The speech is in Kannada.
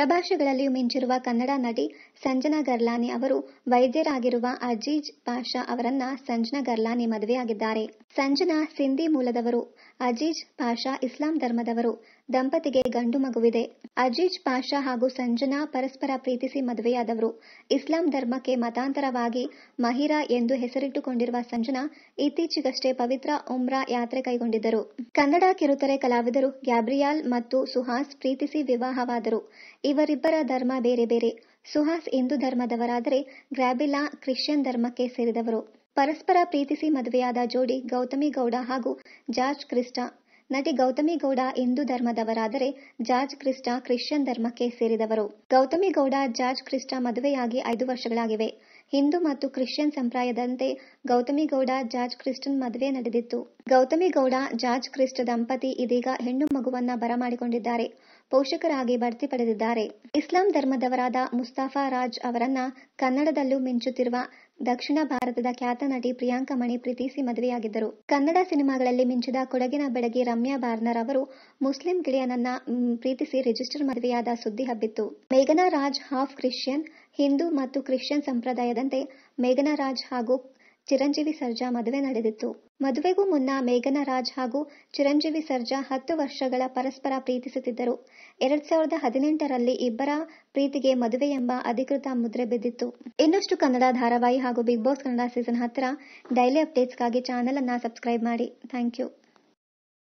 ಪರಭಾಷೆಗಳಲ್ಲಿಯೂ ಮಿಂಚಿರುವ ಕನ್ನಡ ನಟಿ ಸಂಜನಾ ಗಲ್ರಾನಿ ಅವರು ವೈದ್ಯರಾಗಿರುವ ಅಜೀಜ್ ಪಾಷಾ ಅವರನ್ನ ಸಂಜನಾ ಗಲ್ರಾನಿ ಮದುವೆಯಾಗಿದ್ದಾರೆ. ಸಂಜನಾ ಸಿಂಧಿ ಮೂಲದವರು, ಅಜೀಜ್ ಪಾಷಾ ಇಸ್ಲಾಂ ಧರ್ಮದವರು. ದಂಪತಿಗೆ ಗಂಡು ಮಗುವಿದೆ. ಅಜೀಜ್ ಪಾಷಾ ಹಾಗೂ ಸಂಜನಾ ಪರಸ್ಪರ ಪ್ರೀತಿಸಿ ಮದುವೆಯಾದವರು. ಇಸ್ಲಾಂ ಧರ್ಮಕ್ಕೆ ಮತಾಂತರವಾಗಿ ಮಹಿರಾ ಎಂದು ಹೆಸರಿಟ್ಟುಕೊಂಡಿರುವ ಸಂಜನಾ ಇತ್ತೀಚೆಗಷ್ಟೇ ಪವಿತ್ರ ಉಮ್ರಾ ಯಾತ್ರೆ ಕೈಗೊಂಡಿದ್ದರು. ಕನ್ನಡ ಕಿರುತೆರೆ ಕಲಾವಿದರು ಗ್ಯಾಬ್ರಿಯಾಲ್ ಮತ್ತು ಸುಹಾಸ್ ಪ್ರೀತಿಸಿ ವಿವಾಹವಾದರು. ಇವರಿಬ್ಬರ ಧರ್ಮ ಬೇರೆ ಬೇರೆ. ಸುಹಾಸ್ ಹಿಂದೂ ಧರ್ಮದವರಾದರೆ ಗ್ಯಾಬ್ರಿಯಾಲ್ ಕ್ರಿಶ್ಚಿಯನ್ ಧರ್ಮಕ್ಕೆ ಸೇರಿದವರು. ಪರಸ್ಪರ ಪ್ರೀತಿಸಿ ಮದುವೆಯಾದ ಜೋಡಿ ಗೌತಮಿ ಗೌಡ ಹಾಗೂ ಜಾರ್ಜ್ ಕ್ರಿಸ್ಟಾ. ನಟಿ ಗೌತಮಿ ಗೌಡ ಹಿಂದೂ ಧರ್ಮದವರಾದರೆ ಜಾರ್ಜ್ ಕ್ರಿಸ್ಟಾ ಕ್ರಿಶ್ಚಿಯನ್ ಧರ್ಮಕ್ಕೆ ಸೇರಿದವರು. ಗೌತಮಿ ಗೌಡ ಜಾರ್ಜ್ ಕ್ರಿಸ್ಟಾ ಮದುವೆಯಾಗಿ 5 ವರ್ಷಗಳಾಗಿವೆ. ಹಿಂದೂ ಮತ್ತು ಕ್ರಿಶ್ಚಿಯನ್ ಸಂಪ್ರದಾಯದಂತೆ ಗೌತಮಿ ಗೌಡ ಜಾರ್ಜ್ ಕ್ರಿಸ್ಟನ್ ಮದುವೆ ನಡೆದಿತ್ತು. ಗೌತಮಿ ಗೌಡ ಜಾರ್ಜ್ ಕ್ರಿಸ್ಟ್ ದಂಪತಿ ಇದೀಗ ಹೆಣ್ಣು ಮಗುವನ್ನ ಬರಮಾಡಿಕೊಂಡಿದ್ದಾರೆ. ಪೋಷಕರಾಗಿ ಬಡ್ತಿ ಪಡೆದಿದ್ದಾರೆ. ಇಸ್ಲಾಂ ಧರ್ಮದವರಾದ ಮುಸ್ತಫಾ ರಾಜ್ ಅವರನ್ನ ಕನ್ನಡದಲ್ಲೂ ಮಿಂಚುತ್ತಿರುವ ದಕ್ಷಿಣ ಭಾರತದ ಖ್ಯಾತ ನಟಿ ಪ್ರಿಯಾಂಕಾ ಮಣಿ ಪ್ರೀತಿಸಿ ಮದುವೆಯಾಗಿದ್ದರು. ಕನ್ನಡ ಸಿನಿಮಾಗಳಲ್ಲಿ ಮಿಂಚಿದ ಕೊಡಗಿನ ಬೆಡಗಿ ರಮ್ಯಾ ಬಾರ್ನರ್ ಅವರು ಮುಸ್ಲಿಂ ಗೆಳೆಯನನ್ನ ಪ್ರೀತಿಸಿ ರಿಜಿಸ್ಟರ್ ಮದುವೆಯಾದ ಸುದ್ದಿ ಹಬ್ಬಿತ್ತು. ಮೇಘನಾ ರಾಜ್ ಹಾಫ್ ಕ್ರಿಶ್ಚಿಯನ್. ಹಿಂದೂ ಮತ್ತು ಕ್ರಿಶ್ಚಿಯನ್ ಸಂಪ್ರದಾಯದಂತೆ ಮೇಘನಾ ರಾಜ್ ಹಾಗೂ ಚಿರಂಜೀವಿ ಸರ್ಜಾ ಮದುವೆ ನಡೆದಿತ್ತು. ಮದುವೆಗೂ ಮುನ್ನ ಮೇಘನಾ ರಾಜ್ ಹಾಗೂ ಚಿರಂಜೀವಿ ಸರ್ಜಾ 10 ವರ್ಷಗಳ ಪರಸ್ಪರ ಪ್ರೀತಿಸುತ್ತಿದ್ದರು. 2018ರಲ್ಲಿ ಇಬ್ಬರ ಪ್ರೀತಿಗೆ ಮದುವೆ ಎಂಬ ಅಧಿಕೃತ ಮುದ್ರೆ ಬಿದ್ದಿತ್ತು. ಇನ್ನಷ್ಟು ಕನ್ನಡ ಧಾರಾವಾಹಿ ಹಾಗೂ ಬಿಗ್ ಬಾಸ್ ಕನ್ನಡ ಸೀಸನ್ 10ರ ಡೈಲಿ ಅಪ್ಡೇಟ್ಸ್ಗಾಗಿ ಚಾನೆಲ್ ಅನ್ನ ಸಬ್ಸ್ಕ್ರೈಬ್ ಮಾಡಿ. Thank you.